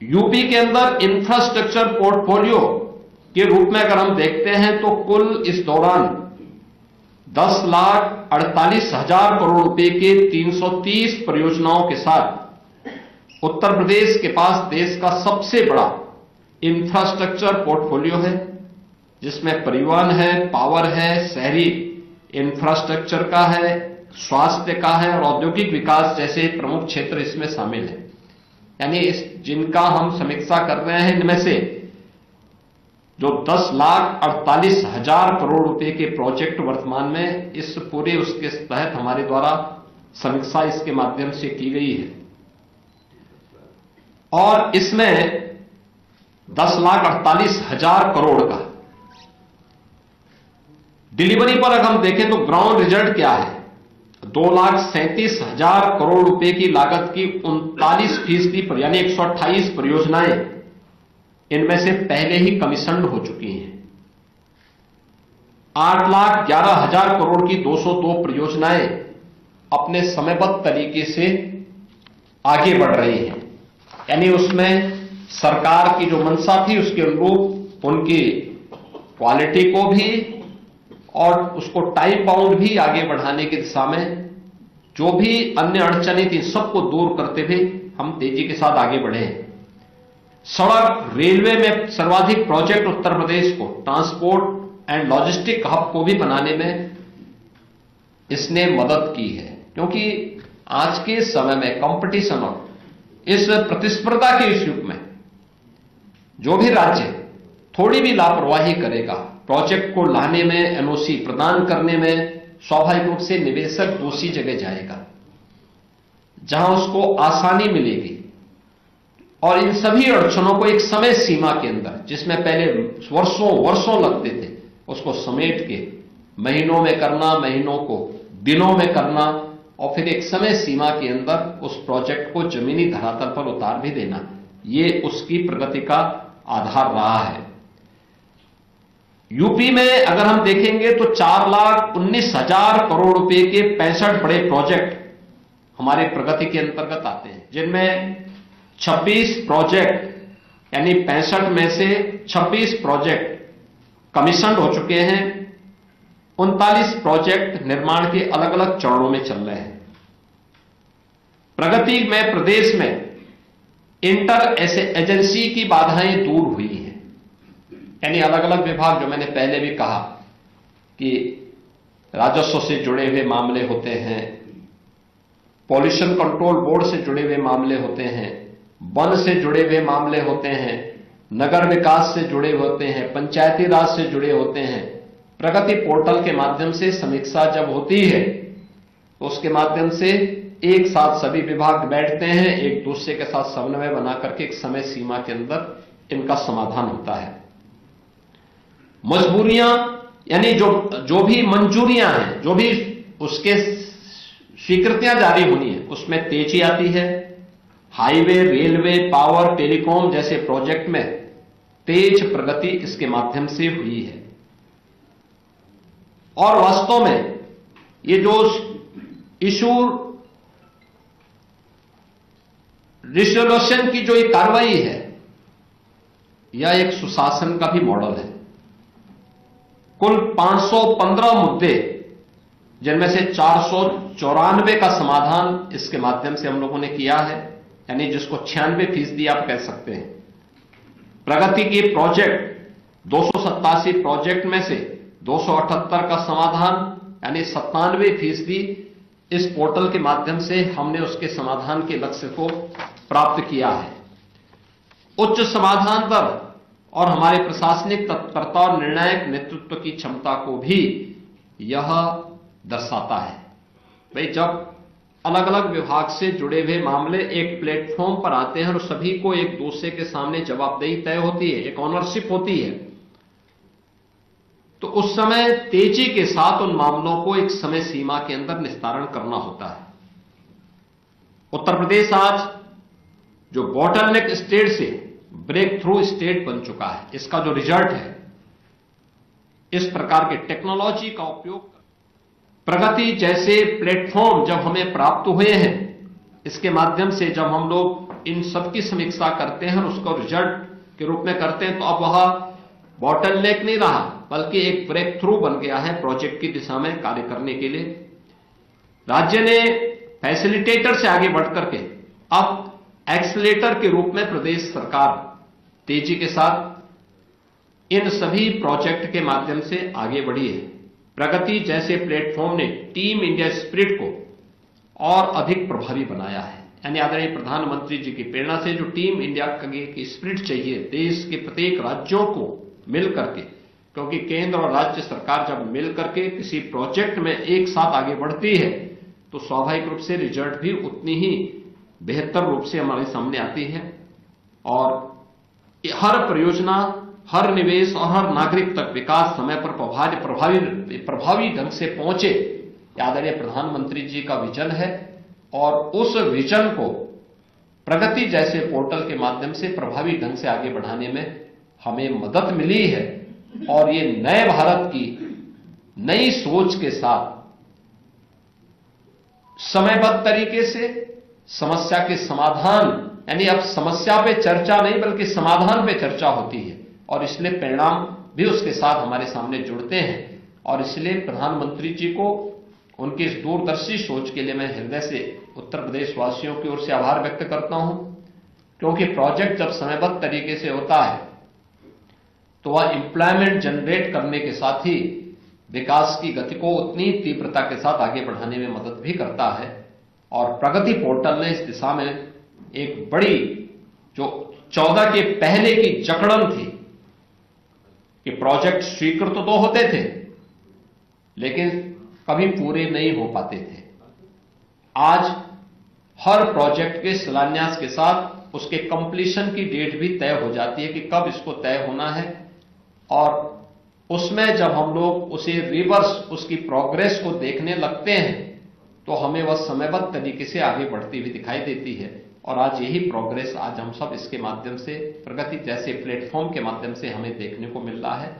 UP के अंदर infrastructure portfolio के रूप में अगर हम देखते हैं तो कुल इस दौरान 10,48,000 करोड़ रुपए के 330 परियोजनाओं के साथ उत्तर प्रदेश के पास देश का सबसे बड़ा इंफ्रास्ट्रक्चर पोर्टफोलियो है, जिसमें परिवहन है, पावर है, शहरी इंफ्रास्ट्रक्चर का है, स्वास्थ्य का है और औद्योगिक विकास जैसे प्रमुख क्षेत्र इसमें शामिल है। यानी जिनका हम समीक्षा कर रहे हैं, इनमें से जो 10,48,000 करोड़ रुपए के प्रोजेक्ट वर्तमान में इस पूरे उसके तहत हमारे द्वारा समीक्षा इसके माध्यम से की गई है और इसमें 10,48,000 करोड़ का डिलीवरी पर अगर हम देखें तो ग्राउंड रिजल्ट क्या है, 2,37,000 करोड़ रुपए की लागत की 39% पर यानी 128 परियोजनाएं इनमें से पहले ही कमीशन हो चुकी हैं। 8,11,000 करोड़ की 202 परियोजनाएं अपने समयबद्ध तरीके से आगे बढ़ रही हैं। यानी उसमें सरकार की जो मंशा थी उसके अनुरूप उनकी क्वालिटी को भी और उसको टाइम बाउंड भी आगे बढ़ाने की दिशा में जो भी अन्य अड़चनें थी सबको दूर करते हुए हम तेजी के साथ आगे बढ़े हैं। सड़क रेलवे में सर्वाधिक प्रोजेक्ट उत्तर प्रदेश को ट्रांसपोर्ट एंड लॉजिस्टिक हब को भी बनाने में इसने मदद की है, क्योंकि आज के समय में कंपटीशन और इस प्रतिस्पर्धा के इस युग में जो भी राज्य थोड़ी भी लापरवाही करेगा प्रोजेक्ट को लाने में, एनओसी प्रदान करने में, स्वाभाविक रूप से निवेशक दूसरी जगह जाएगा जहां उसको आसानी मिलेगी और इन सभी अड़चनों को एक समय सीमा के अंदर, जिसमें पहले वर्षों लगते थे, उसको समेट के महीनों में करना, महीनों को दिनों में करना और फिर एक समय सीमा के अंदर उस प्रोजेक्ट को जमीनी धरातल पर उतार भी देना, ये उसकी प्रगति का आधार रहा है। यूपी में अगर हम देखेंगे तो 4,19,000 करोड़ रुपए के 65 बड़े प्रोजेक्ट हमारे प्रगति के अंतर्गत आते हैं, जिनमें 26 प्रोजेक्ट यानी 65 में से 26 प्रोजेक्ट कमीशन हो चुके हैं, 39 प्रोजेक्ट निर्माण के अलग अलग चरणों में चल रहे हैं। प्रगति में प्रदेश में इंटर एजेंसी की बाधाएं दूर हुई हैं, यानी अलग अलग विभाग, जो मैंने पहले भी कहा कि राजस्व से जुड़े हुए मामले होते हैं, पॉल्यूशन कंट्रोल बोर्ड से जुड़े हुए मामले होते हैं, वन से जुड़े हुए मामले होते हैं, नगर विकास से जुड़े होते हैं, पंचायती राज से जुड़े होते हैं। प्रगति पोर्टल के माध्यम से समीक्षा जब होती है तो उसके माध्यम से एक साथ सभी विभाग बैठते हैं, एक दूसरे के साथ समन्वय बना करके एक समय सीमा के अंदर इनका समाधान होता है। मजबूरियां यानी जो भी मंजूरियां हैं, जो भी उसके स्वीकृतियां जारी होनी है, उसमें तेजी आती है। हाईवे, रेलवे, पावर, टेलीकॉम जैसे प्रोजेक्ट में तेज प्रगति इसके माध्यम से हुई है और वास्तव में ये जो इशू रिजोल्यूशन की जो ये कार्रवाई है, यह एक सुशासन का भी मॉडल है। कुल 515 मुद्दे, जिनमें से 494 का समाधान इसके माध्यम से हम लोगों ने किया है, यानी जिसको 96% आप कह सकते हैं। प्रगति के प्रोजेक्ट 287 प्रोजेक्ट में से 278 का समाधान यानी 97% इस पोर्टल के माध्यम से हमने उसके समाधान के लक्ष्य को प्राप्त किया है। उच्च समाधान दर और हमारे प्रशासनिक तत्परता और निर्णायक नेतृत्व की क्षमता को भी यह दर्शाता है। भाई, जब अलग अलग विभाग से जुड़े हुए मामले एक प्लेटफॉर्म पर आते हैं और सभी को एक दूसरे के सामने जवाबदेही तय होती है, एक ऑनरशिप होती है, तो उस समय तेजी के साथ उन मामलों को एक समय सीमा के अंदर निस्तारण करना होता है। उत्तर प्रदेश आज जो बॉटलनेक स्टेट से ब्रेक थ्रू स्टेट बन चुका है, इसका जो रिजल्ट है, इस प्रकार के टेक्नोलॉजी का उपयोग प्रगति जैसे प्लेटफॉर्म जब हमें प्राप्त हुए हैं, इसके माध्यम से जब हम लोग इन सब की समीक्षा करते हैं और उसको रिजल्ट के रूप में करते हैं, तो अब वह बॉटलनेक नहीं रहा, बल्कि एक ब्रेक थ्रू बन गया है प्रोजेक्ट की दिशा में कार्य करने के लिए। राज्य ने फैसिलिटेटर से आगे बढ़ करके अब एक्सीलेटर के रूप में प्रदेश सरकार तेजी के साथ इन सभी प्रोजेक्ट के माध्यम से आगे बढ़ी है। प्रगति जैसे प्लेटफॉर्म ने टीम इंडिया स्पिरिट को और अधिक प्रभावी बनाया है। यानी आदरणीय प्रधानमंत्री जी की प्रेरणा से जो टीम इंडिया की स्पिरिट चाहिए देश के प्रत्येक राज्यों को मिल करके, क्योंकि केंद्र और राज्य सरकार जब मिल करके किसी प्रोजेक्ट में एक साथ आगे बढ़ती है तो स्वाभाविक रूप से रिजल्ट भी उतनी ही बेहतर रूप से हमारे सामने आती है और हर परियोजना, हर निवेश और हर नागरिक तक विकास समय पर प्रभावी ढंग से पहुंचे, आदरणीय प्रधानमंत्री जी का विजन है और उस विजन को प्रगति जैसे पोर्टल के माध्यम से प्रभावी ढंग से आगे बढ़ाने में हमें मदद मिली है। और ये नए भारत की नई सोच के साथ समयबद्ध तरीके से समस्या के समाधान, यानी अब समस्या पे चर्चा नहीं बल्कि समाधान पे चर्चा होती है और इसलिए परिणाम भी उसके साथ हमारे सामने जुड़ते हैं। और इसलिए प्रधानमंत्री जी को उनकी इस दूरदर्शी सोच के लिए मैं हृदय से उत्तर प्रदेश वासियों की ओर से आभार व्यक्त करता हूं, क्योंकि प्रोजेक्ट जब समयबद्ध तरीके से होता है तो वह एम्प्लॉयमेंट जनरेट करने के साथ ही विकास की गति को उतनी तीव्रता के साथ आगे बढ़ाने में मदद भी करता है। और प्रगति पोर्टल ने इस दिशा में एक बड़ी, जो 14 के पहले की जकड़न थी कि प्रोजेक्ट स्वीकृत तो होते थे लेकिन कभी पूरे नहीं हो पाते थे, आज हर प्रोजेक्ट के शिलान्यास के साथ उसके कंप्लीशन की डेट भी तय हो जाती है कि कब इसको तय होना है। और उसमें जब हम लोग उसे रिवर्स, उसकी प्रोग्रेस को देखने लगते हैं तो हमें वह समयबद्ध तरीके से आगे बढ़ती हुई दिखाई देती है। और आज यही प्रोग्रेस आज हम सब इसके माध्यम से, प्रगति जैसे प्लेटफॉर्म के माध्यम से हमें देखने को मिल रहा है।